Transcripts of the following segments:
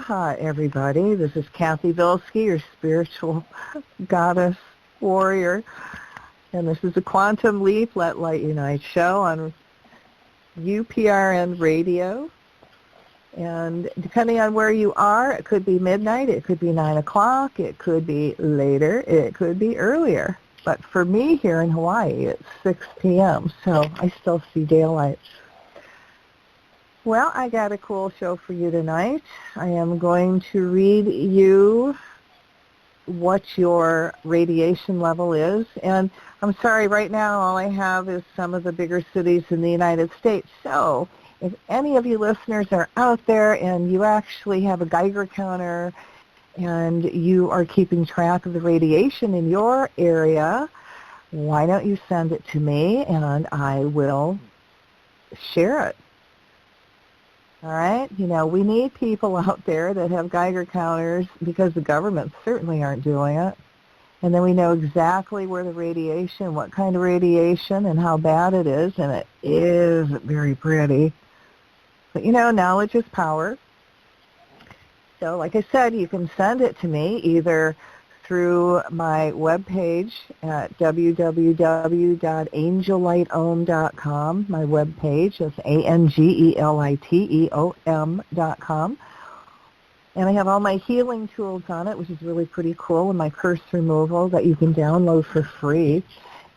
Aloha, everybody. This is Cathy Bilsky, your spiritual goddess warrior. And this is a Quantum Leap, Let Light Unite show on UPRN radio. And depending on where you are, it could be midnight, it could be 9 o'clock, it could be later, it could be earlier. But for me here in Hawaii, it's 6 p.m., so I still see daylight. Well, I got a cool show for you tonight. I am going to read you what your radiation level is. And I'm sorry, right now all I have is some of the bigger cities in the United States. So if any of you listeners are out there and you actually have a Geiger counter and you are keeping track of the radiation in your area, why don't you send it to me and I will share it. All right? You know, we need people out there that have Geiger counters because the governments certainly aren't doing it. And then we know exactly where the radiation, what kind of radiation and how bad it is, and it isn't very pretty. But, you know, knowledge is power. So, like I said, you can send it to me either through my webpage at www.angelightom.com. My webpage is ANGELITEOM.com. And I have all my healing tools on it, which is really pretty cool, and my curse removal that you can download for free.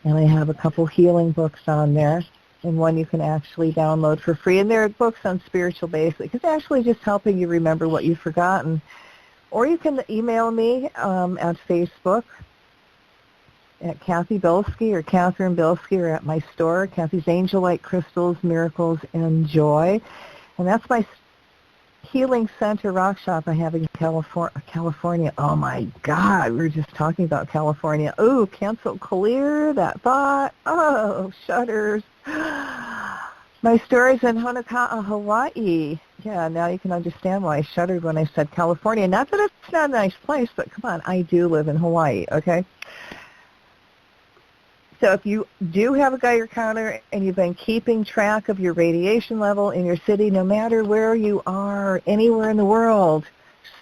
And I have a couple healing books on there, and one you can actually download for free. And they're books on spiritual basics. It's actually just helping you remember what you've forgotten. Or you can email me at Facebook at Cathy Bilsky or Catherine Bilsky, or at my store, Cathy's Angel Light Crystals, Miracles, and Joy. And that's my healing center rock shop I have in California. Oh, my God, we were just talking about California. Oh, cancel clear that thought. Oh, shudders. My store is in Honoka'a, Hawaii. Yeah, now you can understand why I shuddered when I said California. Not that it's not a nice place, but come on, I do live in Hawaii, okay? So if you do have a Geiger counter and you've been keeping track of your radiation level in your city, no matter where you are, anywhere in the world,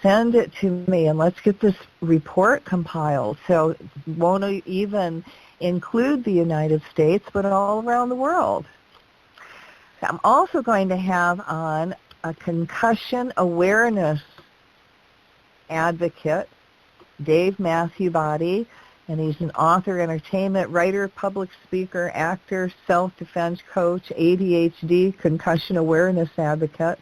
send it to me and let's get this report compiled. So it won't even include the United States, but all around the world. I'm also going to have on a Concussion Awareness Advocate, Dave Matthew Boddy, and he's an author, entertainment writer, public speaker, actor, self-defense coach, ADHD, Concussion Awareness Advocate,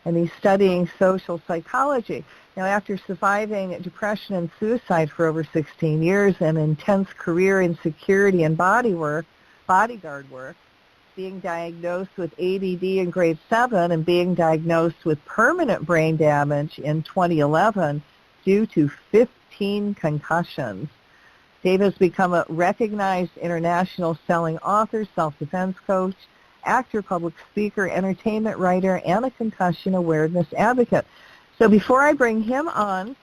and he's studying social psychology. Now, after surviving depression and suicide for over 16 years and intense career in security and bodyguard work, being diagnosed with ADD in grade 7 and being diagnosed with permanent brain damage in 2011 due to 15 concussions. Dave has become a recognized international selling author, self-defense coach, actor, public speaker, entertainment writer, and a concussion awareness advocate. So before I bring him on,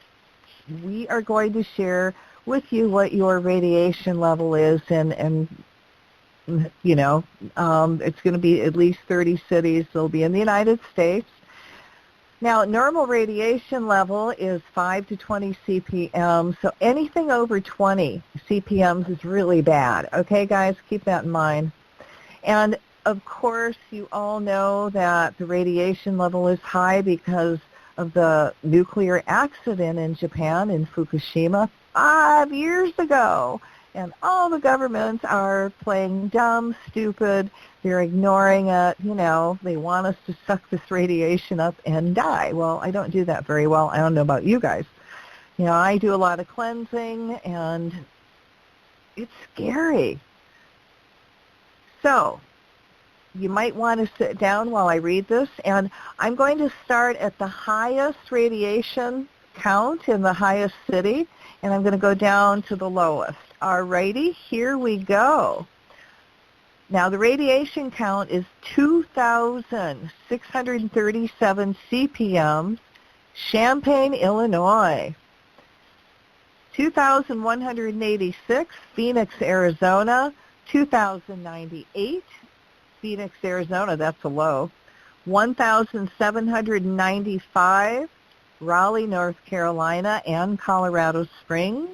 we are going to share with you what your radiation level is, and you know, it's going to be at least 30 cities. They'll be in the United States. Now, normal radiation level is 5 to 20 CPM, so anything over 20 CPMs is really bad. Okay, guys, keep that in mind. And, of course, you all know that the radiation level is high because of the nuclear accident in Japan, in Fukushima, 5 years ago. And all the governments are playing dumb, stupid. They're ignoring it. You know, they want us to suck this radiation up and die. Well, I don't do that very well. I don't know about you guys. You know, I do a lot of cleansing, and it's scary. So you might want to sit down while I read this. And I'm going to start at the highest radiation count in the highest city, and I'm going to go down to the lowest. All righty, here we go. Now, the radiation count is 2,637 CPM, Champaign, Illinois. 2,186, Phoenix, Arizona. 2,098, Phoenix, Arizona, that's a low. 1,795, Raleigh, North Carolina, and Colorado Springs.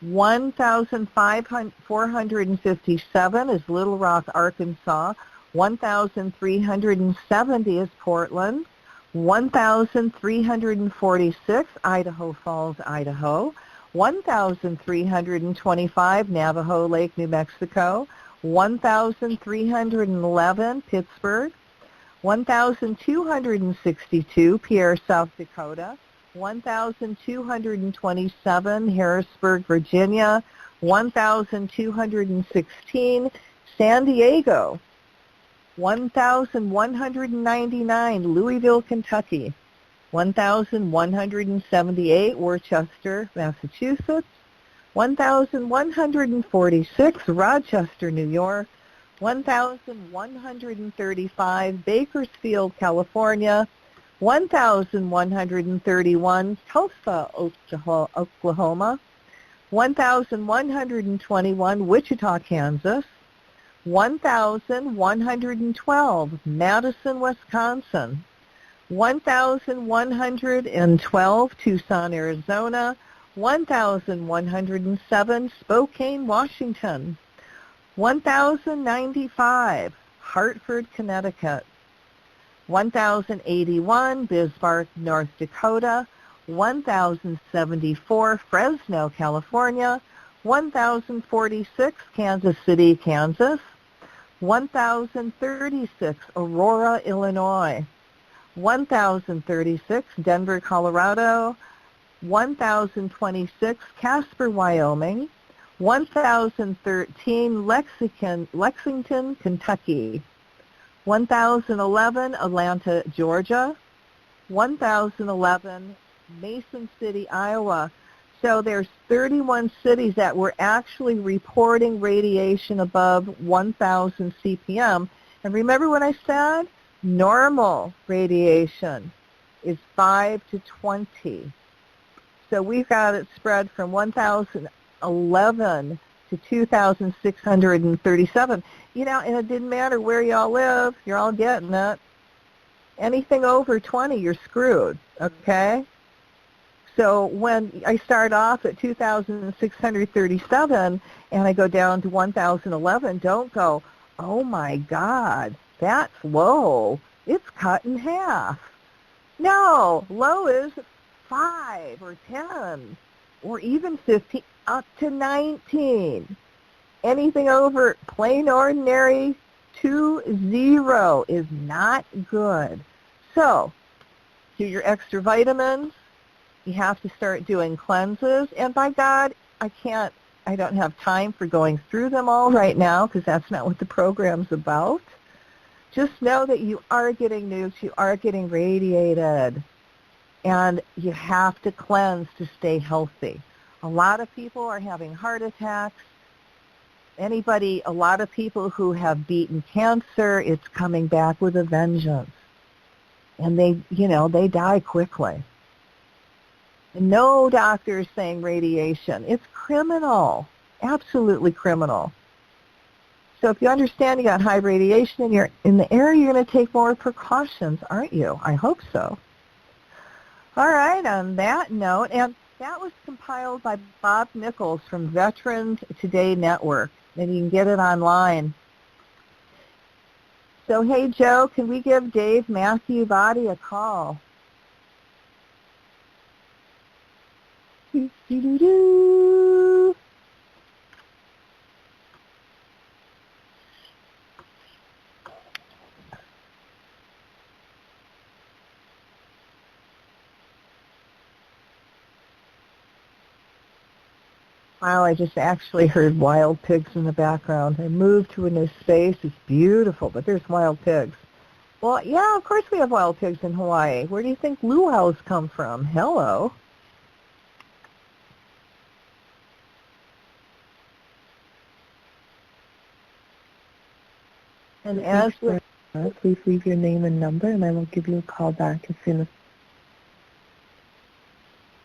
1,457 is Little Rock, Arkansas. 1,370 is Portland. 1,346, Idaho Falls, Idaho. 1,325, Navajo Lake, New Mexico. 1,311, Pittsburgh. 1,262, Pierre, South Dakota. 1,227, Harrisburg, Virginia. 1,216, San Diego. 1,199, Louisville, Kentucky. 1,178, Worcester, Massachusetts. 1,146, Rochester, New York. 1,135, Bakersfield, California. 1,131, Tulsa, Oklahoma. 1,121, Wichita, Kansas. 1,112, Madison, Wisconsin. 1,112, Tucson, Arizona. 1,107, Spokane, Washington. 1,095, Hartford, Connecticut. 1,081, Bismarck, North Dakota. 1,074, Fresno, California. 1,046, Kansas City, Kansas. 1,036, Aurora, Illinois. 1,036, Denver, Colorado. 1,026, Casper, Wyoming. 1,013, Lexington, Kentucky. 1,011, Atlanta, Georgia. 1,011, Mason City, Iowa. So there's 31 cities that were actually reporting radiation above 1,000 CPM. And remember what I said? Normal radiation is 5 to 20. So we've got it spread from 1,011 to 2,637. You know, and it didn't matter where y'all live. You're all getting it. Anything over 20, you're screwed, okay? So when I start off at 2,637 and I go down to 1,011, don't go, oh my God, that's low. It's cut in half. No, low is 5 or 10 or even 15 up to 19. Anything over plain ordinary 2-0 is not good. So do your extra vitamins. You have to start doing cleanses. And by God, I don't have time for going through them all right now because that's not what the program's about. Just know that you are getting nukes, you are getting radiated, and you have to cleanse to stay healthy. A lot of people are having heart attacks. A lot of people who have beaten cancer, it's coming back with a vengeance. And they die quickly. And no doctor is saying radiation. It's criminal, absolutely criminal. So if you understand you got high radiation in the air, you're going to take more precautions, aren't you? I hope so. All right, on that note, and that was compiled by Bob Nichols from Veterans Today Network, and you can get it online. So, hey, Joe, can we give Dave Matthew Boddy a call? Do-do-do-do. Wow, I just actually heard wild pigs in the background. I moved to a new space. It's beautiful, but there's wild pigs. Well, yeah, of course we have wild pigs in Hawaii. Where do you think luau's come from? Hello. And as with, please leave your name and number, and I will give you a call back as soon as.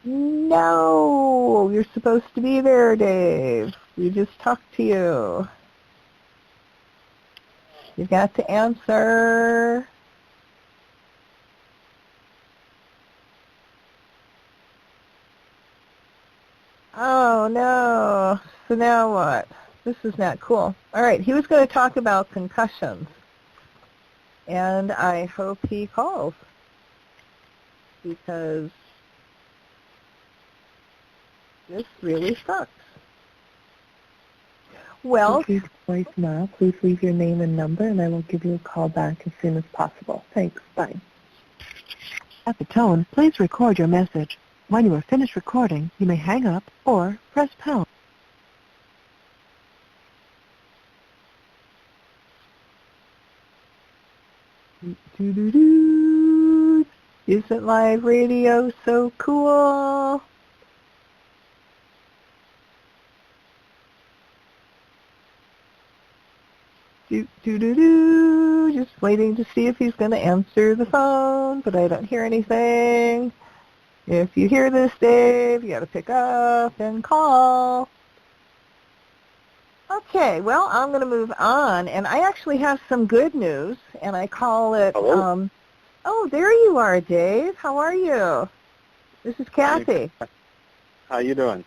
No, you're supposed to be there, Dave. We just talked to you. You got to answer. Oh, no. So now what? This is not cool. All right, he was going to talk about concussions, and I hope he calls because this really sucks. Well, Please leave voicemail. Please leave your name and number, and I will give you a call back as soon as possible. Thanks. Bye. At the tone, please record your message. When you are finished recording, you may hang up or press pound. doo-doo-doo. Isn't live radio so cool? Do-do-do-do. Just waiting to see if he's going to answer the phone, but I don't hear anything. If you hear this, Dave, you got to pick up and call. Okay, well, I'm going to move on, and I actually have some good news, and I call it, Hello? oh, there you are, Dave. How are you? This is Cathy. How you doing?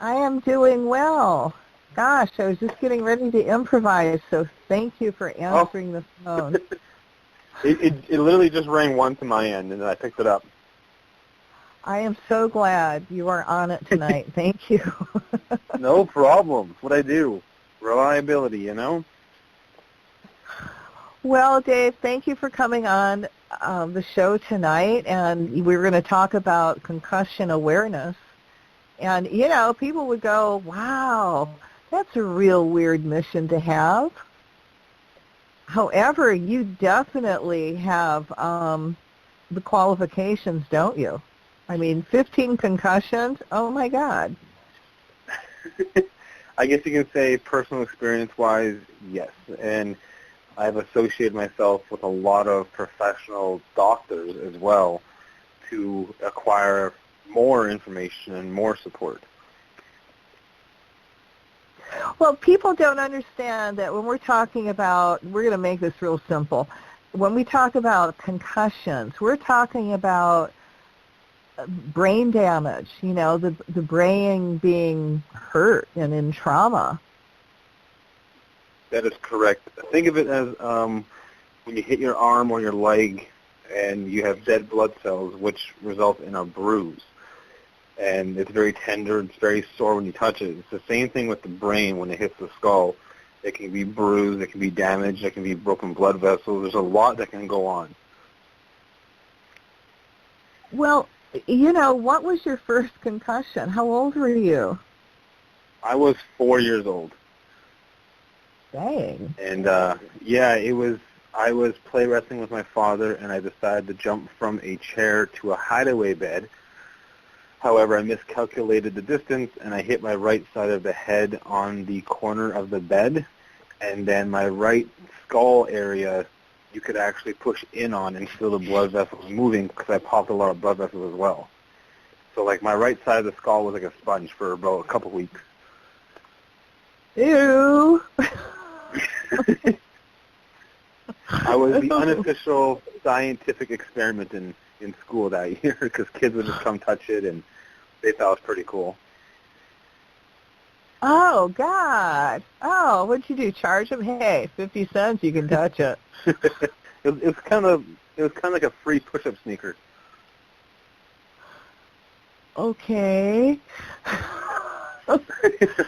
I am doing well. Gosh, I was just getting ready to improvise, so thank you for answering the phone. It literally just rang once to my end, and then I picked it up. I am so glad you are on it tonight. Thank you. No problem. It's what I do. Reliability, you know? Well, Dave, thank you for coming on the show tonight, and we're going to talk about concussion awareness. And, you know, people would go, wow, that's a real weird mission to have. However, you definitely have the qualifications, don't you? I mean, 15 concussions, oh my God. I guess you can say personal experience-wise, yes. And I've associated myself with a lot of professional doctors as well to acquire more information and more support. Well, people don't understand that when we're talking about, we're going to make this real simple. When we talk about concussions, we're talking about brain damage, you know, the brain being hurt and in trauma. That is correct. Think of it as when you hit your arm or your leg and you have dead blood cells, which result in a bruise. And it's very tender, it's very sore when you touch it. It's the same thing with the brain when it hits the skull. It can be bruised, it can be damaged, it can be broken blood vessels. There's a lot that can go on. Well, you know, what was your first concussion? How old were you? I was 4 years old. Dang. And, I was play wrestling with my father, and I decided to jump from a chair to a hideaway bed. However, I miscalculated the distance, and I hit my right side of the head on the corner of the bed, and then my right skull area you could actually push in on and feel the blood vessels moving because I popped a lot of blood vessels as well. So, like, my right side of the skull was like a sponge for about a couple weeks. Ew. I was the unofficial scientific experiment in school that year because kids would just come touch it, and they thought it was pretty cool. Oh, God. Oh, what'd you do? Charge them? Hey, 50 cents, you can touch it. it was kind of like a free push-up sneaker. Okay.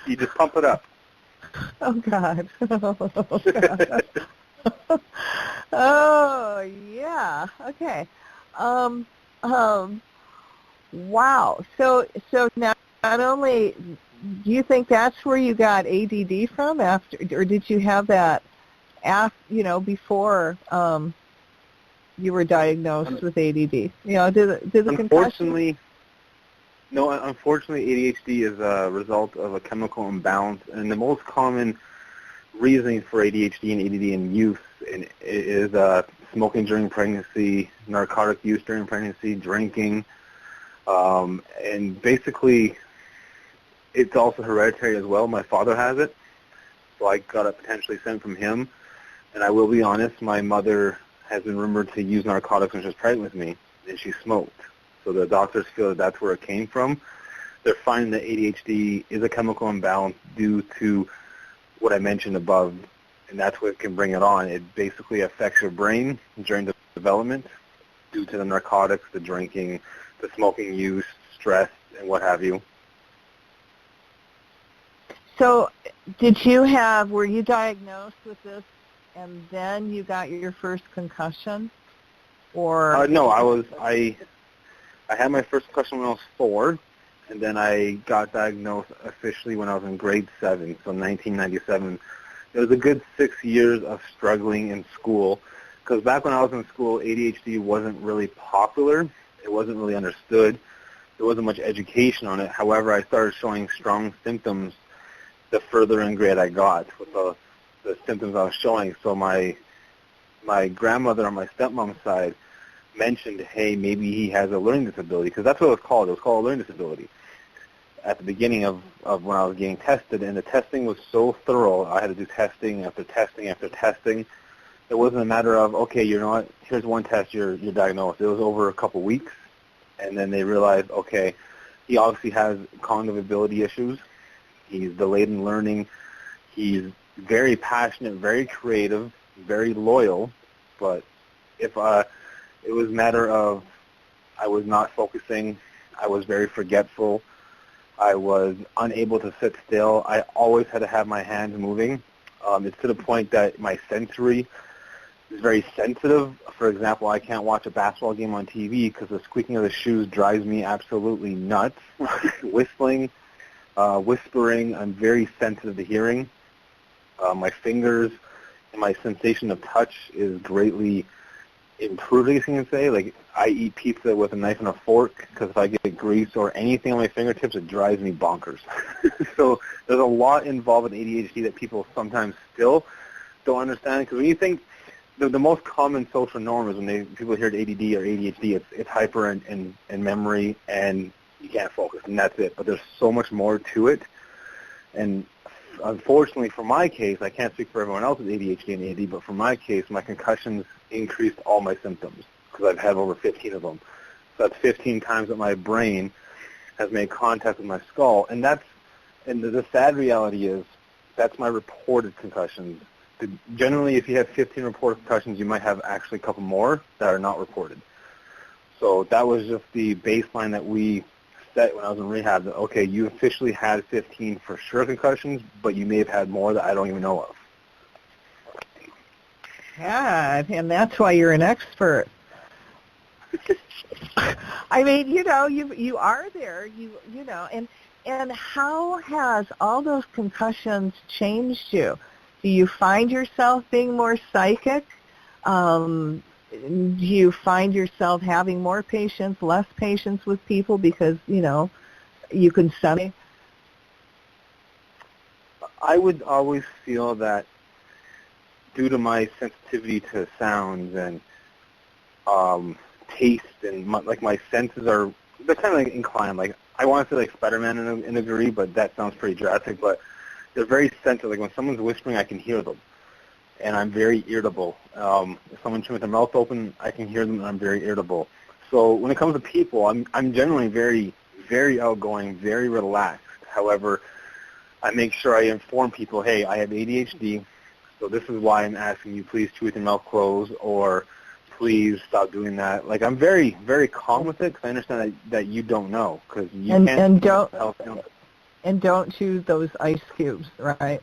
You just pump it up. Oh, God. Oh, God. Oh, yeah. Okay. Wow. So not only do you think that's where you got ADD from after, or did you have that before you were diagnosed with ADD? You know, did the unfortunately, no. Unfortunately, ADHD is a result of a chemical imbalance, and the most common reasoning for ADHD and ADD in youth is smoking during pregnancy, narcotic use during pregnancy, drinking, and basically it's also hereditary as well. My father has it, so I got it potentially sent from him. And I will be honest, my mother has been rumored to use narcotics when she was pregnant with me, and she smoked. So the doctors feel that that's where it came from. they're finding that ADHD is a chemical imbalance due to what I mentioned above, and that's what can bring it on. It basically affects your brain during the development due to the narcotics, the drinking, the smoking use, stress, and what have you. So were you diagnosed with this and then you got your first concussion? Or no, I had my first concussion when I was 4, and then I got diagnosed officially when I was in grade 7, so 1997. It was a good 6 years of struggling in school, because back when I was in school, ADHD wasn't really popular. It wasn't really understood. There wasn't much education on it. However, I started showing strong symptoms the further in grade I got with the symptoms I was showing. So my grandmother on my stepmom's side mentioned, hey, maybe he has a learning disability, because that's what it was called. It was called a learning disability at the beginning of when I was getting tested, and the testing was so thorough. I had to do testing after testing after testing. It wasn't a matter of, okay, you know what, here's one test, you're diagnosed. It was over a couple weeks, and then they realized, okay, he obviously has cognitive ability issues. He's delayed in learning. He's very passionate, very creative, very loyal, but if it was a matter of I was not focusing, I was very forgetful, I was unable to sit still, I always had to have my hands moving. It's to the point that my sensory is very sensitive. For example, I can't watch a basketball game on TV because the squeaking of the shoes drives me absolutely nuts. Whistling, whispering, I'm very sensitive to hearing. My fingers and my sensation of touch is greatly improved, you can say. Like, I eat pizza with a knife and a fork because if I get grease or anything on my fingertips, it drives me bonkers. So there's a lot involved in ADHD that people sometimes still don't understand. Because when you think the most common social norm is when people hear ADD or ADHD, it's hyper and memory, and you can't focus, and that's it. But there's so much more to it. And unfortunately, for my case, I can't speak for everyone else with ADHD and ADD, but for my case, my concussions increased all my symptoms because I've had over 15 of them. So that's 15 times that my brain has made contact with my skull. And the sad reality is that's my reported concussions. Generally, if you have 15 reported concussions, you might have actually a couple more that are not reported. So that was just the baseline that we set when I was in rehab, that, okay, you officially had 15 for sure concussions, but you may have had more that I don't even know of. Yeah, and that's why you're an expert. I mean, you are there, you know, and how has all those concussions changed you? Do you find yourself being more psychic? Do you find yourself having more patience, less patience with people because, you know, you can sense? I would always feel that due to my sensitivity to sounds and taste and my senses are, they're kind of like inclined. Like, I want to say like Spider-Man in a degree, but that sounds pretty drastic. But they're very sensitive. Like when someone's whispering, I can hear them. And I'm very irritable. If someone chews with their mouth open, I can hear them, and I'm very irritable. So when it comes to people, I'm generally very, very outgoing, very relaxed. However, I make sure I inform people, hey, I have ADHD, so this is why I'm asking you, please chew with your mouth closed, or please stop doing that. Like, I'm very, very calm with it because I understand that you don't know, because you can't help. And don't chew those ice cubes, right?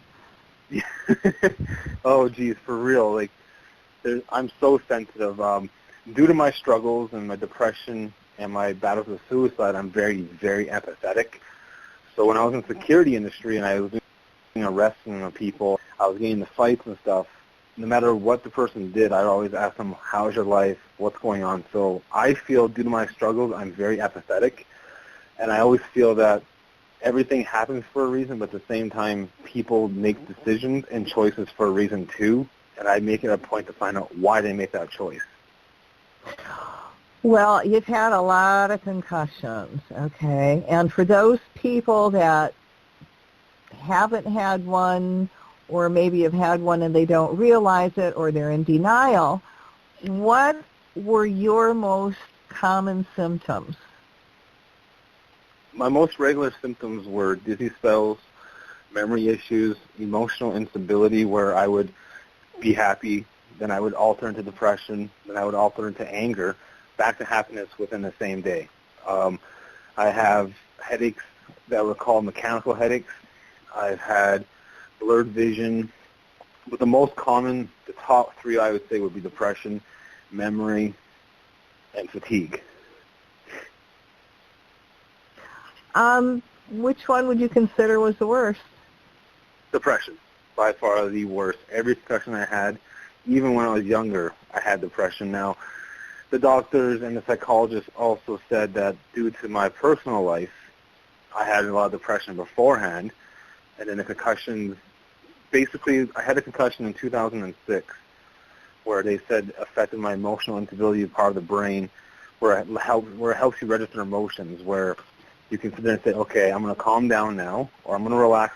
Oh, geez, for real. Like, I'm so sensitive. Due to my struggles and my depression and my battles with suicide, I'm very, very empathetic. So when I was in the security industry and I was doing arresting of people, I was getting into fights and stuff, no matter what the person did, I'd always ask them, how's your life? What's going on? So I feel due to my struggles, I'm very empathetic. And I always feel that everything happens for a reason, but at the same time, people make decisions and choices for a reason too, and I make it a point to find out why they make that choice. Well, you've had a lot of concussions, okay? And for those people that haven't had one, or maybe have had one and they don't realize it, or they're in denial, what were your most common symptoms? My most regular symptoms were dizzy spells, memory issues, emotional instability where I would be happy, then I would alter into depression, then I would alter into anger, back to happiness within the same day. I have headaches that were called mechanical headaches. I've had blurred vision. But the most common, the top three I would say would be depression, memory, and fatigue. Which one would you consider was the worst? Depression, by far the worst. Every concussion I had, even when I was younger, I had depression. Now, the doctors and the psychologists also said that due to my personal life, I had a lot of depression beforehand, and then the concussions, basically, I had a concussion in 2006 where they said affected my emotional instability part of the brain, where it helps you register emotions, where you can sit there and say, okay, I'm going to calm down now, or I'm going to relax,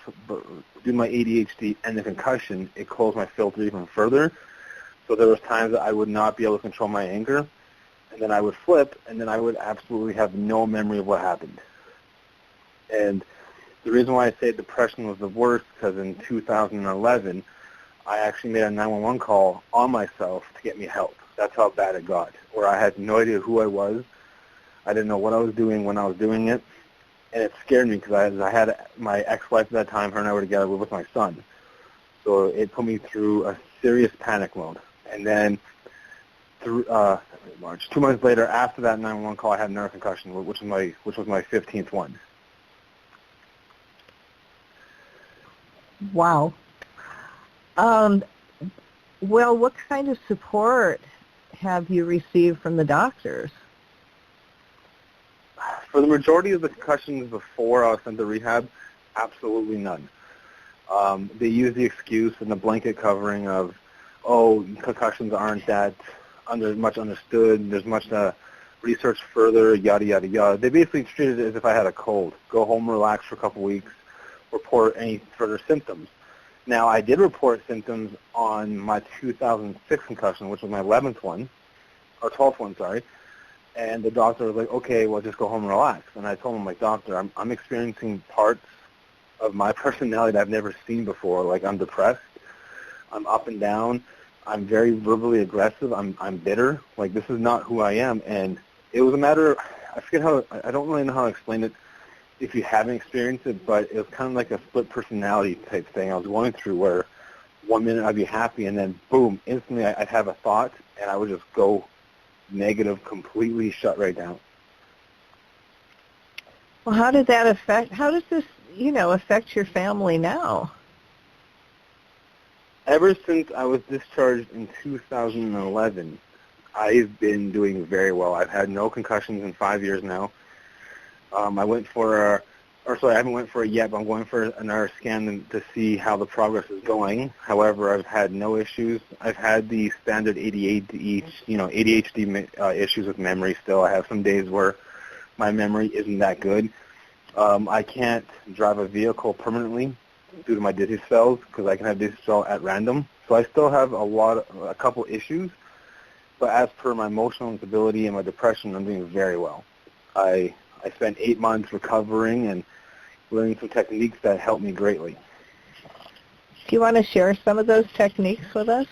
do my ADHD, and the concussion, it closed my filter even further. So there was times that I would not be able to control my anger, and then I would flip, and then I would absolutely have no memory of what happened. And the reason why I say depression was the worst, because in 2011, I actually made a 911 call on myself to get me help. That's how bad it got, where I had no idea who I was. I didn't know what I was doing when I was doing it. And it scared me because I had my ex-wife at that time. Her and I were together with my son. So it put me through a serious panic mode. And then through March, 2 months later, after that 911 call, I had another concussion, which was my 15th one. Wow. Well, what kind of support have you received from the doctors? For the majority of the concussions before I was sent to rehab, absolutely none. They use the excuse and the blanket covering of, oh, concussions aren't that much understood, there's much research further, yada, yada, yada. They basically treated it as if I had a cold. Go home, relax for a couple weeks, report any further symptoms. Now, I did report symptoms on my 2006 concussion, which was my 11th one, or 12th one, sorry. And the doctor was like, okay, well, just go home and relax. And I told him, like, doctor, I'm experiencing parts of my personality that I've never seen before. Like, I'm depressed. I'm up and down. I'm very verbally aggressive. I'm bitter. Like, this is not who I am. And it was a matter of, I don't really know how to explain it if you haven't experienced it, but it was kind of like a split personality type thing I was going through, where 1 minute I'd be happy, and then, boom, instantly I'd have a thought, and I would just go negative, completely shut right down. Well, how does this, affect your family now? Ever since I was discharged in 2011, I've been doing very well. I've had no concussions in 5 years now. I haven't went for it yet, but I'm going for another scan to see how the progress is going. However, I've had no issues. I've had the standard ADHD issues with memory still. I have some days where my memory isn't that good. I can't drive a vehicle permanently due to my dizzy spells, because I can have dizzy spells at random. So I still have a couple issues, but as per my emotional instability and my depression, I'm doing very well. I spent 8 months recovering and learning some techniques that helped me greatly. Do you want to share some of those techniques with us?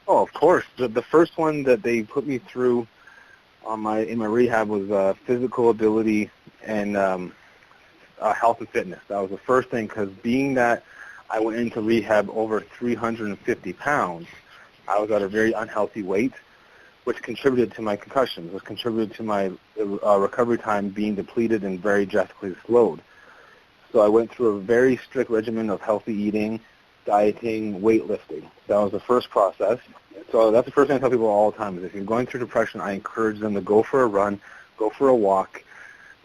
Oh, of course. The first one that they put me through in my rehab was physical ability and health and fitness. That was the first thing, because being that I went into rehab over 350 pounds, I was at a very unhealthy weight, which contributed to my concussions, which contributed to my recovery time being depleted and very drastically slowed. So I went through a very strict regimen of healthy eating, dieting, weightlifting. That was the first process. So that's the first thing I tell people all the time, is if you're going through depression, I encourage them to go for a run, go for a walk,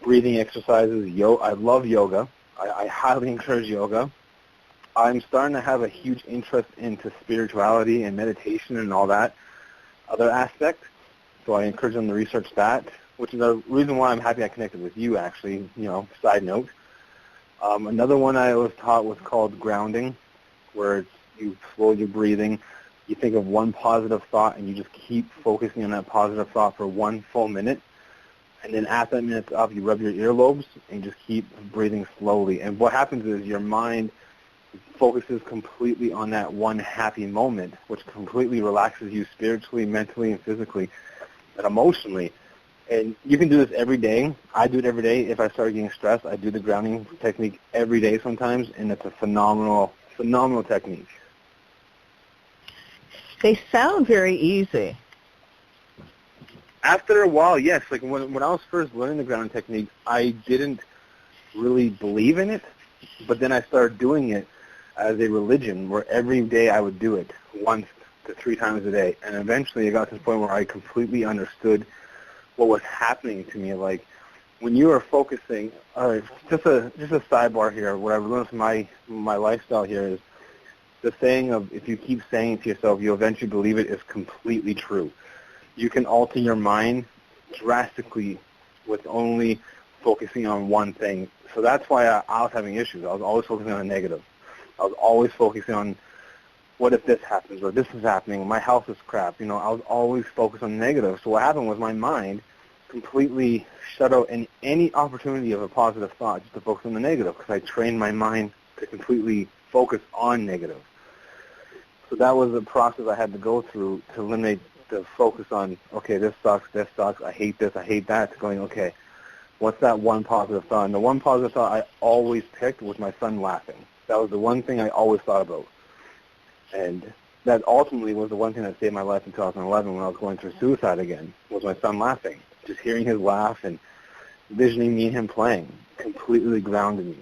breathing exercises. I love yoga. I highly encourage yoga. I'm starting to have a huge interest into spirituality and meditation and all that other aspect. So I encourage them to research that, which is a reason why I'm happy I connected with you, actually, side note. Another one I was taught was called grounding, where you slow your breathing. You think of one positive thought, and you just keep focusing on that positive thought for 1 full minute. And then after that minute's up, you rub your earlobes and just keep breathing slowly. And what happens is your mind focuses completely on that one happy moment, which completely relaxes you spiritually, mentally, and physically, and emotionally. And you can do this every day. I do it every day. If I start getting stressed, I do the grounding technique every day sometimes, and it's a phenomenal technique. They sound very easy. After a while, yes. Like when I was first learning the grounding technique, I didn't really believe in it, but then I started doing it as a religion, where every day I would do it once to 3 times a day. And eventually it got to the point where I completely understood what was happening to me. Like when you are focusing, just a sidebar here, what I've learned from my lifestyle here is the saying of, if you keep saying it to yourself, you'll eventually believe it, is completely true. You can alter your mind drastically with only focusing on one thing. So that's why I was having issues. I was always focusing on the negative. I was always focusing on, what if this happens, or this is happening, my house is crap. I was always focused on the negative. So what happened was my mind completely shut out any opportunity of a positive thought just to focus on the negative, because I trained my mind to completely focus on negative. So that was the process I had to go through to eliminate the focus on, okay, this sucks, I hate this, I hate that, to going, okay, what's that one positive thought? And the one positive thought I always picked was my son laughing. That was the one thing I always thought about. And that ultimately was the one thing that saved my life in 2011 when I was going through suicide again, was my son laughing. Just hearing his laugh and envisioning me and him playing completely grounded me.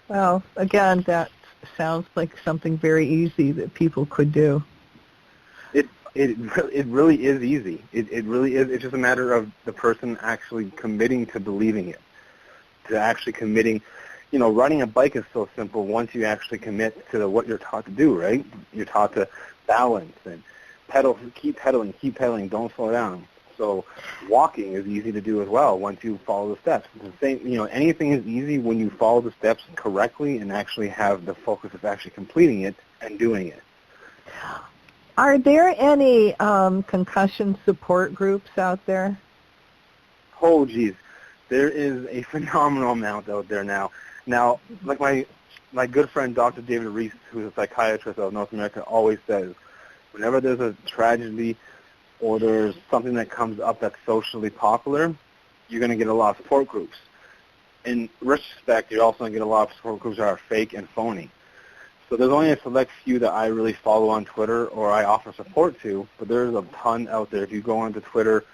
Well, again, that sounds like something very easy that people could do. It really is easy. It really is. It's just a matter of the person actually committing to believing it, to actually committing. Riding a bike is so simple once you actually commit to what you're taught to do, right? You're taught to balance and pedal, keep pedaling, don't slow down. So walking is easy to do as well once you follow the steps. It's the same, anything is easy when you follow the steps correctly and actually have the focus of actually completing it and doing it. Are there any concussion support groups out there? Oh, geez. There is a phenomenal amount out there now. Now, like my good friend Dr. David Reese, who's a psychiatrist out of North America, always says, whenever there's a tragedy or there's something that comes up that's socially popular, you're going to get a lot of support groups. In retrospect, you're also going to get a lot of support groups that are fake and phony. So there's only a select few that I really follow on Twitter or I offer support to, but there's a ton out there. If you go onto Twitter,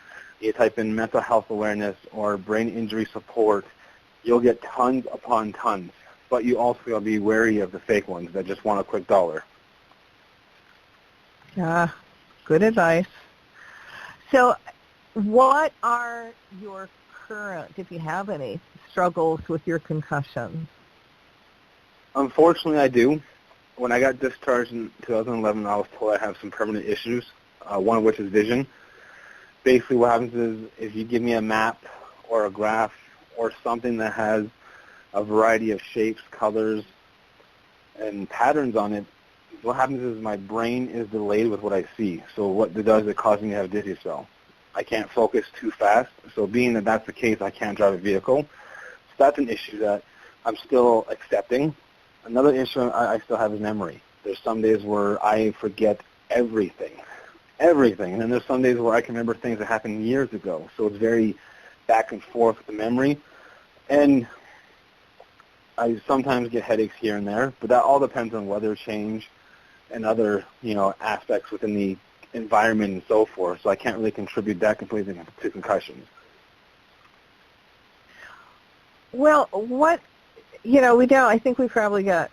you type in mental health awareness or brain injury support, you'll get tons upon tons. But you also got to be wary of the fake ones that just want a quick dollar. Good advice. So what are your current, if you have any, struggles with your concussions? Unfortunately, I do. When I got discharged in 2011, I was told I have some permanent issues, one of which is vision. Basically what happens is if you give me a map or a graph or something that has a variety of shapes, colors, and patterns on it, what happens is my brain is delayed with what I see. So what it does is it causes me to have a dizzy spell. I can't focus too fast. So being that that's the case, I can't drive a vehicle. So that's an issue that I'm still accepting. Another issue I still have is memory. There's some days where I forget everything. And then there's some days where I can remember things that happened years ago. So it's very back and forth with the memory. And I sometimes get headaches here and there, but that all depends on weather change and other, aspects within the environment and so forth. So I can't really contribute that completely to concussions. Well, I think we probably got,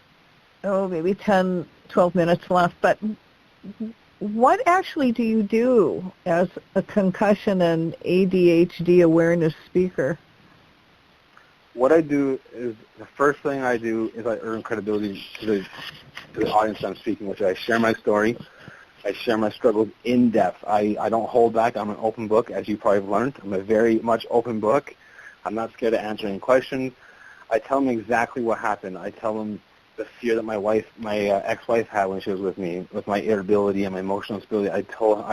maybe 10, 12 minutes left, but what actually do you do as a concussion and ADHD awareness speaker? What I do is, the first thing I do is I earn credibility to the audience I'm speaking with. I share my story. I share my struggles in depth. I don't hold back. I'm an open book, as you probably have learned. I'm a very much open book. I'm not scared to answer any questions. I tell them exactly what happened. I tell them the fear that my ex-wife had when she was with me, with my irritability and my emotional instability. I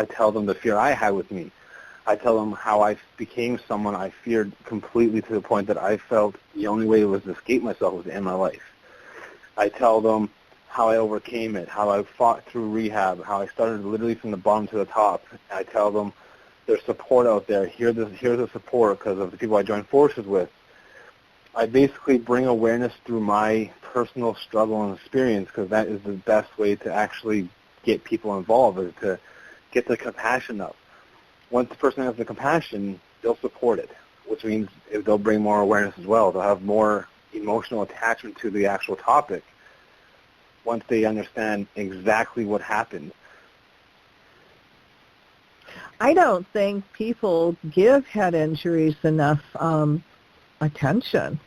tell them the fear I had with me. I tell them how I became someone I feared completely to the point that I felt the only way was to escape myself was to end my life. I tell them how I overcame it, how I fought through rehab, how I started literally from the bottom to the top. I tell them there's support out there. Here's the support because of the people I joined forces with. I basically bring awareness through my personal struggle and experience because that is the best way to actually get people involved, is to get the compassion up. Once the person has the compassion, they'll support it, which means they'll bring more awareness as well. They'll have more emotional attachment to the actual topic once they understand exactly what happened. I don't think people give head injuries enough attention.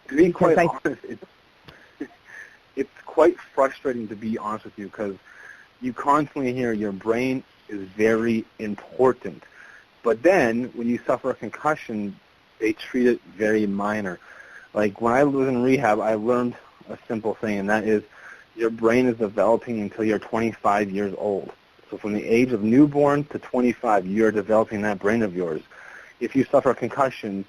To be quite honest, it's quite frustrating, to be honest with you, because you constantly hear your brain is very important. But then when you suffer a concussion, they treat it very minor. Like when I was in rehab, I learned a simple thing, and that is your brain is developing until you're 25 years old. So from the age of newborn to 25, you're developing that brain of yours. If you suffer a concussion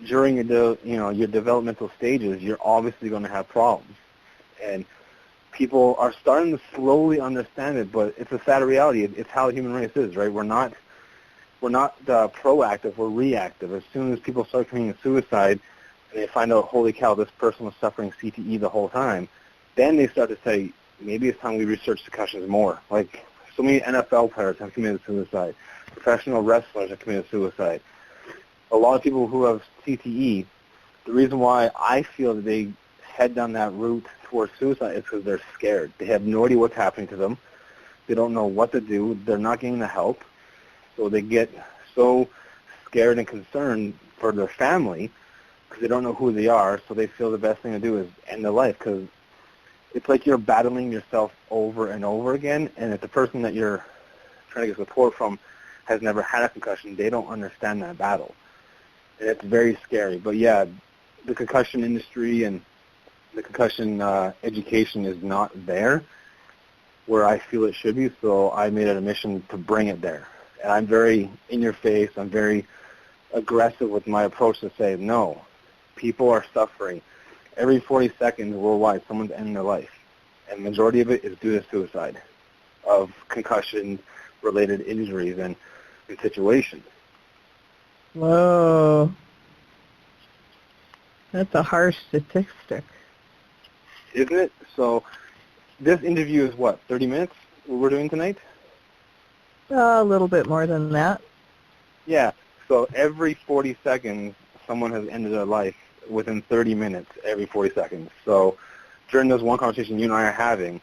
during your developmental stages, you're obviously going to have problems. And people are starting to slowly understand it, but it's a sad reality. It's how the human race is, right? We're not proactive, we're reactive. As soon as people start committing suicide and they find out, holy cow, this person was suffering CTE the whole time, then they start to say, maybe it's time we research concussions more. Like so many NFL players have committed suicide. Professional wrestlers have committed suicide. A lot of people who have CTE, the reason why I feel that they head down that route towards suicide is because they're scared. They have no idea what's happening to them. They don't know what to do. They're not getting the help. So they get so scared and concerned for their family because they don't know who they are, so they feel the best thing to do is end their life, because it's like you're battling yourself over and over again, and if the person that you're trying to get support from has never had a concussion, they don't understand that battle. And it's very scary. But yeah, the concussion industry and the concussion education is not there where I feel it should be, so I made it a mission to bring it there. And I'm very in your face. I'm very aggressive with my approach to say, no, people are suffering. Every 40 seconds worldwide, someone's ending their life. And the majority of it is due to suicide, of concussion-related injuries and situations. Whoa. That's a harsh statistic. Isn't it? So this interview is what, 30 minutes, what we're doing tonight? A little bit more than that. Yeah. So every 40 seconds, someone has ended their life within 30 minutes every 40 seconds. So during this one conversation you and I are having,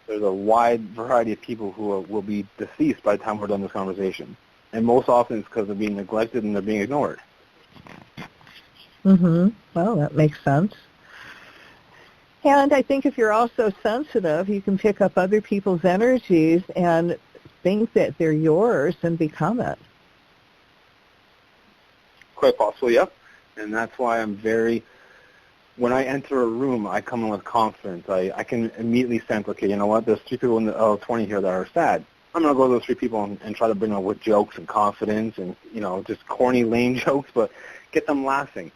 there's a wide variety of people who will be deceased by the time we're done this conversation. And most often it's because they're being neglected and they're being ignored. Mm-hmm. Well, that makes sense. And I think if you're also sensitive, you can pick up other people's energies and think that they're yours and become it. Quite possible, yep. And that's why I'm when I enter a room, I come in with confidence. I can immediately sense, okay, you know what, there's 3 people in the 20 here that are sad. I'm going to go to those 3 people and try to bring them with jokes and confidence and, just corny, lame jokes, but get them laughing.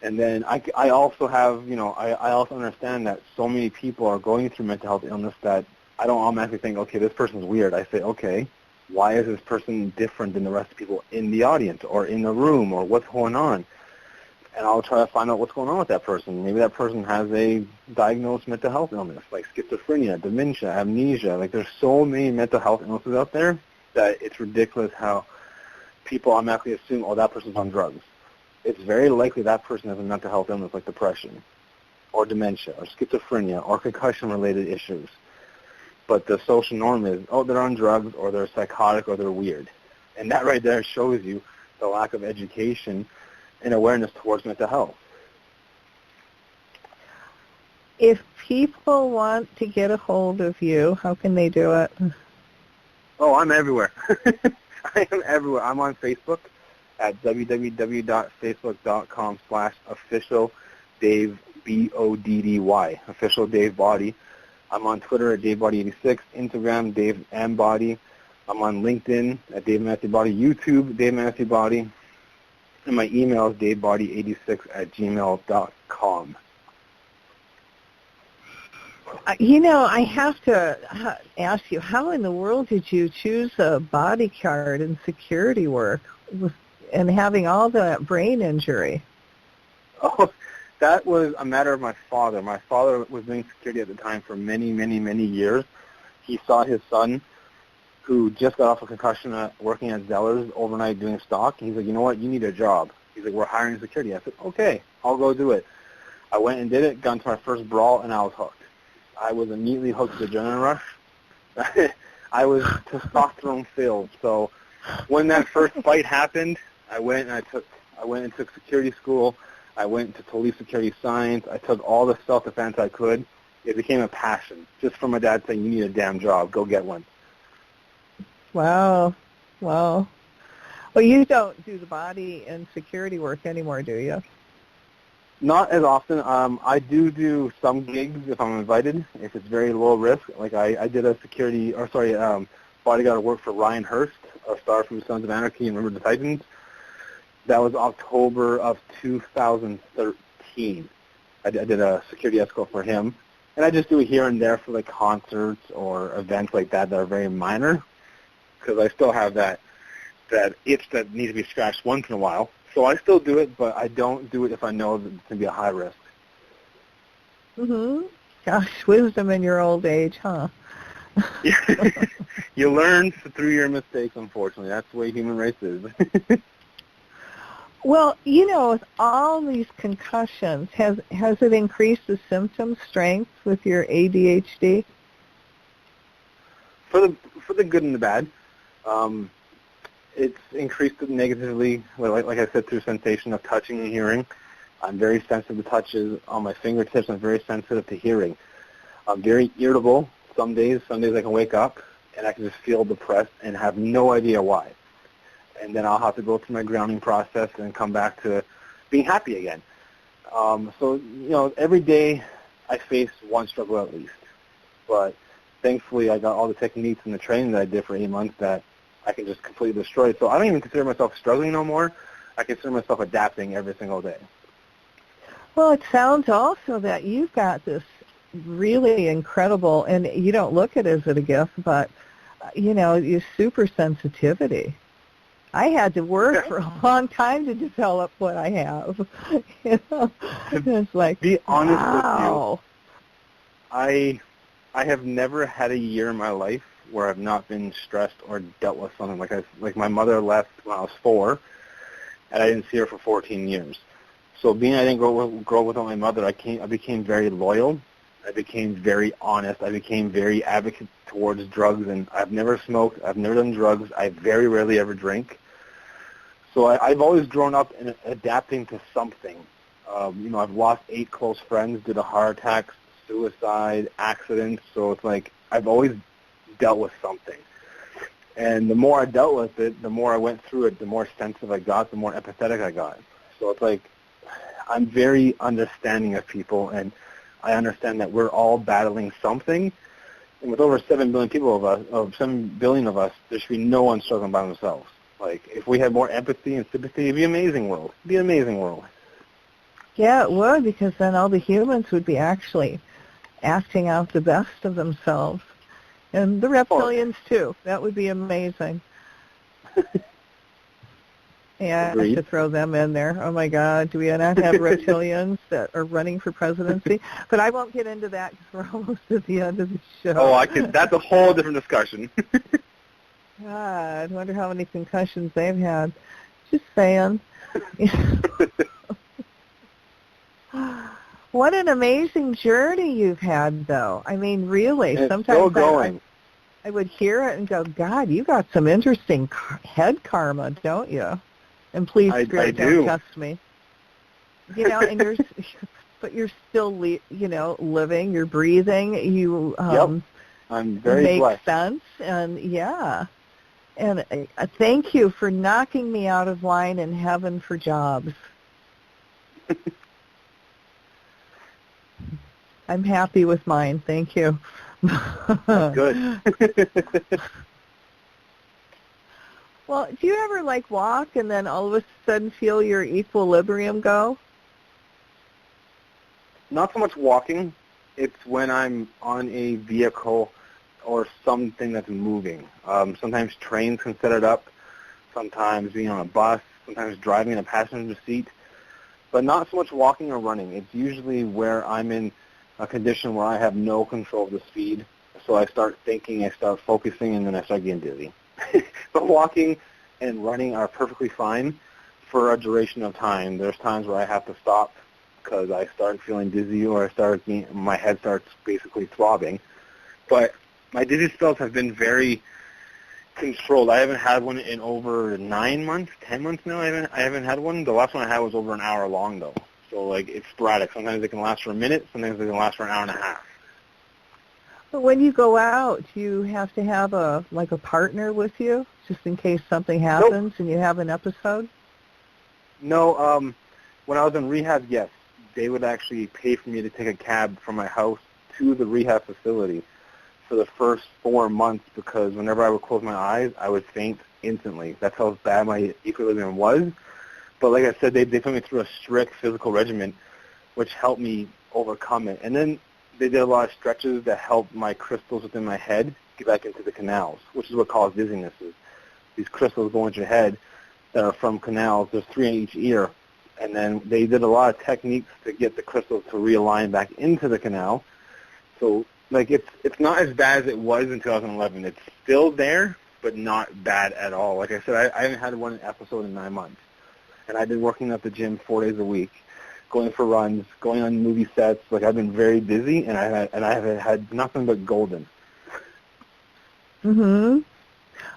And then I also have, I also understand that so many people are going through mental health illness that I don't automatically think, okay, this person's weird. I say, okay, why is this person different than the rest of the people in the audience or in the room, or what's going on? And I'll try to find out what's going on with that person. Maybe that person has a diagnosed mental health illness, like schizophrenia, dementia, amnesia. Like there's so many mental health illnesses out there that it's ridiculous how people automatically assume, oh, that person's on drugs. It's very likely that person has a mental health illness like depression or dementia or schizophrenia or concussion-related issues. But the social norm is, oh, they're on drugs or they're psychotic or they're weird. And that right there shows you the lack of education and awareness towards mental health. If people want to get a hold of you, how can they do it? Oh, I'm everywhere. I am everywhere. I'm on Facebook at www.facebook.com/official Dave, B-O-D-D-Y, official Dave Boddy. I'm on Twitter at DaveBody86, Instagram, Dave M. Boddy. I'm on LinkedIn at Dave Matthew Boddy, YouTube, Dave Matthew Boddy, and my email is davebody86@gmail.com. I have to ask you, how in the world did you choose a bodyguard in security work and having all that brain injury? Oh, that was a matter of my father. My father was doing security at the time for many, many, many years. He saw his son, who just got off a concussion working at Zeller's overnight doing stock. He's like, you know what, you need a job. He's like, we're hiring security. I said, okay, I'll go do it. I went and did it, got into my first brawl, and I was hooked. I was immediately hooked to the adrenaline rush. I was testosterone filled. So when that first fight happened, I went and took security school. I went to police security science. I took all the self-defense I could. It became a passion, just from my dad saying, you need a damn job. Go get one. Wow. Well, you don't do the body and security work anymore, do you? Not as often. I do some gigs if I'm invited, if it's very low risk. Like I did a bodyguard work for Ryan Hurst, a star from Sons of Anarchy and Remember the Titans. That was October of 2013. I did a security escort for him. And I just do it here and there for like concerts or events like that are very minor, because I still have that itch that needs to be scratched once in a while. So I still do it, but I don't do it if I know that it's going to be a high risk. Mm-hmm. Gosh, wisdom in your old age, huh? You learn through your mistakes, unfortunately. That's the way human race is. Well, with all these concussions, has it increased the symptom strength with your ADHD? For the good and the bad. It's increased it negatively, like I said, through sensation of touching and hearing. I'm very sensitive to touches on my fingertips. I'm very sensitive to hearing. I'm very irritable some days. Some days I can wake up and I can just feel depressed and have no idea why. And then I'll have to go through my grounding process and come back to being happy again. So every day I face one struggle at least. But thankfully I got all the techniques and the training that I did for 8 months that I can just completely destroy it. So I don't even consider myself struggling no more. I consider myself adapting every single day. Well, it sounds also that you've got this really incredible, and you don't look at it as a gift, but, your super sensitivity. I had to work for a long time to develop what I have. It's like, be honest wow. with you, I have never had a year in my life where I've not been stressed or dealt with something. Like my mother left when I was 4, and I didn't see her for 14 years. So being I didn't grow up without my mother, I became very loyal. I became very honest. I became very advocate towards drugs, and I've never smoked. I've never done drugs. I very rarely ever drink. So I've always grown up in adapting to something. I've lost 8 close friends due to heart attacks, suicide, accidents. So it's like I've always dealt with something. And the more I dealt with it, the more I went through it, the more sensitive I got, the more empathetic I got. So it's like I'm very understanding of people, and I understand that we're all battling something. And with over 7 billion of us, there should be no one struggling by themselves. Like, if we had more empathy and sympathy, it'd be an amazing world. It'd be an amazing world. Yeah, it would, because then all the humans would be actually acting out the best of themselves. And the reptilians, too. That would be amazing. Yeah, I should throw them in there. Oh, my God. Do we not have reptilians that are running for presidency? But I won't get into that because we're almost at the end of the show. Oh, that's a whole different discussion. God, I wonder how many concussions they've had. Just saying. What an amazing journey you've had, though. I mean, really. And sometimes still going. I would hear it and go, God, you got some interesting head karma, don't you? And please, Spirit, don't test me. And but you're still, living, you're breathing. You yep. I'm very make blessed. Sense, and yeah. And thank you for knocking me out of line in heaven for jobs. I'm happy with mine. Thank you. That's good. Well, do you ever like walk and then all of a sudden feel your equilibrium go? Not so much walking. It's when I'm on a vehicle or something that's moving. Sometimes trains can set it up, sometimes being on a bus, sometimes driving in a passenger seat, but not so much walking or running. It's usually where I'm in a condition where I have no control of the speed, so I start thinking, I start focusing, and then I start getting dizzy. But walking and running are perfectly fine for a duration of time. There's times where I have to stop because I start feeling dizzy or my head starts basically throbbing. But my dizzy spells have been very controlled. I haven't had one in over 9 months, 10 months now. I haven't had one. The last one I had was over an hour long, though. So, like, it's sporadic. Sometimes it can last for a minute. Sometimes it can last for an hour and a half. But when you go out, do you have to have a partner with you just in case something happens and you have an episode? No. When I was in rehab, yes. They would actually pay for me to take a cab from my house to the rehab facility for the first 4 months because whenever I would close my eyes, I would faint instantly. That's how bad my equilibrium was. But like I said, they put me through a strict physical regimen, which helped me overcome it. And then they did a lot of stretches that helped my crystals within my head get back into the canals, which is what caused dizziness. These crystals go into your head that are from canals. There's 3 in each ear. And then they did a lot of techniques to get the crystals to realign back into the canal. So, like, it's not as bad as it was in 2011. It's still there, but not bad at all. Like I said, I haven't had one episode in 9 months. And I've been working at the gym 4 days a week, going for runs, going on movie sets. Like, I've been very busy, and I have had nothing but golden. Mm-hmm.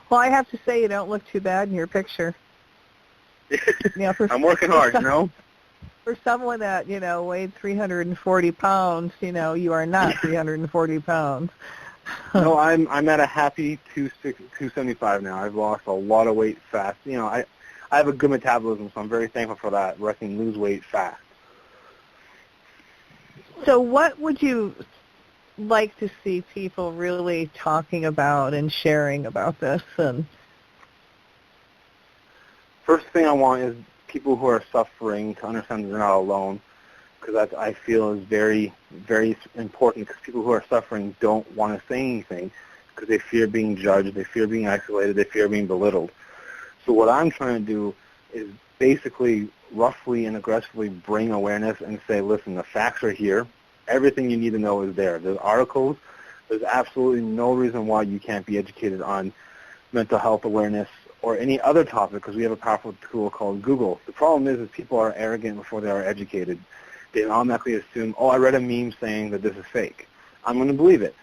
Well, I have to say you don't look too bad in your picture. I'm working hard, For someone that, weighed 340 pounds, you are not 340 pounds. No, I'm at a happy 275 now. I've lost a lot of weight fast. I have a good metabolism, so I'm very thankful for that, where I can lose weight fast. So what would you like to see people really talking about and sharing about this? And first thing I want is people who are suffering to understand that they're not alone, because that I feel is very, very important, because people who are suffering don't want to say anything because they fear being judged, they fear being isolated, they fear being belittled. So what I'm trying to do is basically roughly and aggressively bring awareness and say, listen, the facts are here. Everything you need to know is there. There's articles. There's absolutely no reason why you can't be educated on mental health awareness or any other topic, because we have a powerful tool called Google. The problem is people are arrogant before they are educated. They automatically assume, oh, I read a meme saying that this is fake. I'm going to believe it.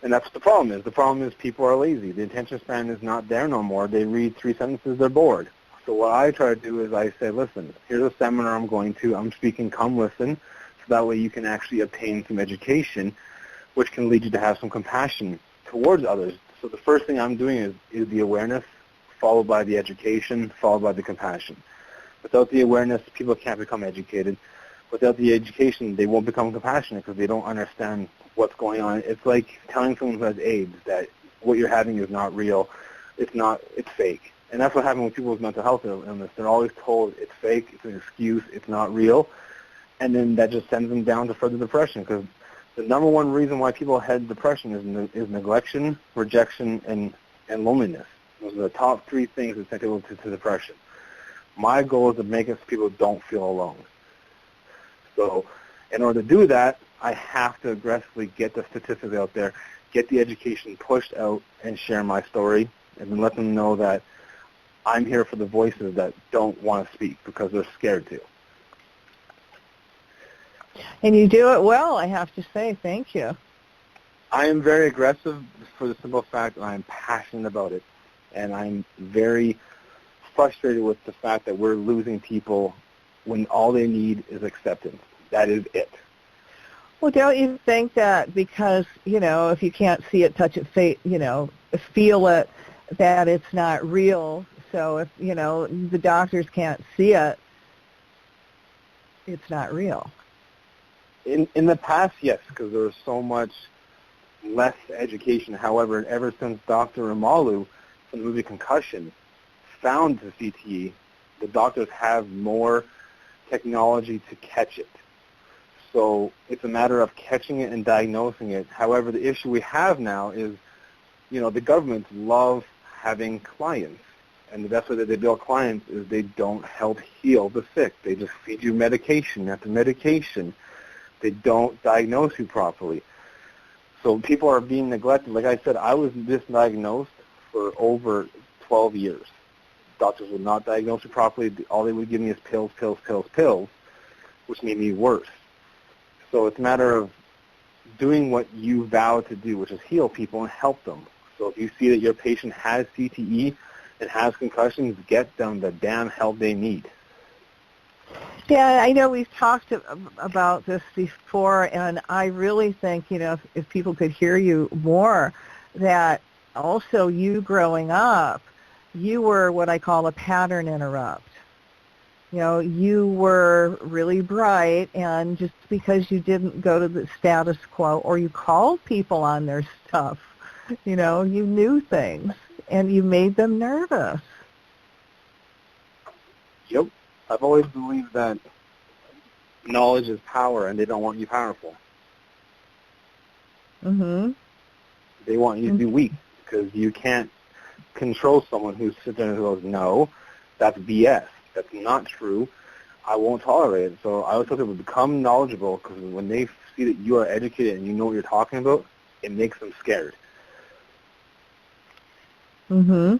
And that's what the problem is. The problem is people are lazy. The attention span is not there no more. They read 3 sentences, they're bored. So what I try to do is I say, listen, here's a seminar I'm going to. I'm speaking, come listen. So that way you can actually obtain some education, which can lead you to have some compassion towards others. So the first thing I'm doing is the awareness, followed by the education, followed by the compassion. Without the awareness, people can't become educated. Without the education, they won't become compassionate because they don't understand what's going on. It's like telling someone who has AIDS that what you're having is not real. It's fake. And that's what happens with people with mental health illness. They're always told it's fake, it's an excuse, it's not real. And then that just sends them down to further depression, because the number one reason why people had depression is neglection, rejection, and loneliness. Those are the top 3 things that send people to depression. My goal is to make it so people don't feel alone. So in order to do that, I have to aggressively get the statistics out there, get the education pushed out, and share my story, and then let them know that I'm here for the voices that don't want to speak because they're scared to. And you do it well, I have to say. Thank you. I am very aggressive for the simple fact that I'm passionate about it. And I'm very frustrated with the fact that we're losing people when all they need is acceptance. That is it. Well, don't you think that because, if you can't see it, touch it, feel it, that it's not real? So if, the doctors can't see it, it's not real. In the past, yes, because there was so much less education. However, ever since Dr. Amalu from the movie Concussion, found the CTE, the doctors have more technology to catch it. So it's a matter of catching it and diagnosing it. However, the issue we have now is, the governments love having clients. And the best way that they build clients is they don't help heal the sick. They just feed you medication after medication. They don't diagnose you properly. So people are being neglected. Like I said, I was misdiagnosed for over 12 years. Doctors would not diagnose me properly. All they would give me is pills, pills, pills, pills, which made me worse. So it's a matter of doing what you vow to do, which is heal people and help them. So if you see that your patient has CTE and has concussions, get them the damn help they need. Yeah, I know we've talked about this before, and I really think, if people could hear you more, that also you growing up, you were what I call a pattern interrupt. You were really bright, and just because you didn't go to the status quo or you called people on their stuff, you knew things, and you made them nervous. Yep. I've always believed that knowledge is power, and they don't want you powerful. Mm-hmm. They want you to be weak, because you can't control someone who sits there and goes, no, that's BS. That's not true. I won't tolerate it. So I always tell people, become knowledgeable, because when they see that you are educated and you know what you're talking about, it makes them scared. Mm-hmm.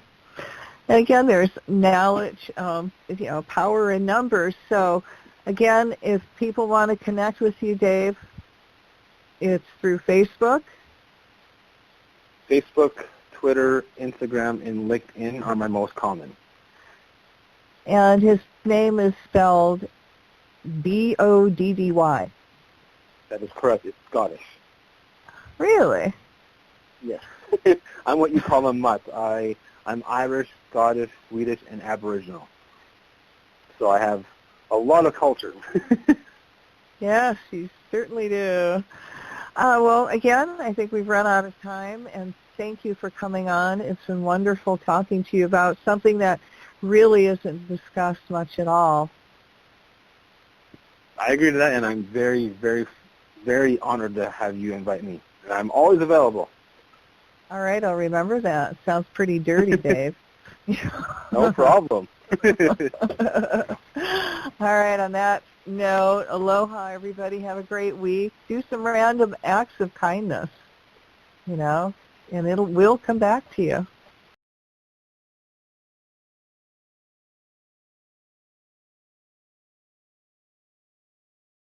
And again, there's knowledge, power in numbers. So again, if people want to connect with you, Dave, it's through Facebook. Facebook, Twitter, Instagram, and LinkedIn are my most common. And his name is spelled Boddy. That is correct. It's Scottish. Really? Yes. I'm what you call a mutt. I'm Irish, Scottish, Swedish, and Aboriginal. So I have a lot of culture. Yes, you certainly do. Well, again, I think we've run out of time, and thank you for coming on. It's been wonderful talking to you about something that really isn't discussed much at all. I agree to that, and I'm very, very, very honored to have you invite me. And I'm always available. All right, I'll remember that. Sounds pretty dirty, Dave. No problem. All right, on that note, aloha, everybody. Have a great week. Do some random acts of kindness, and we'll come back to you.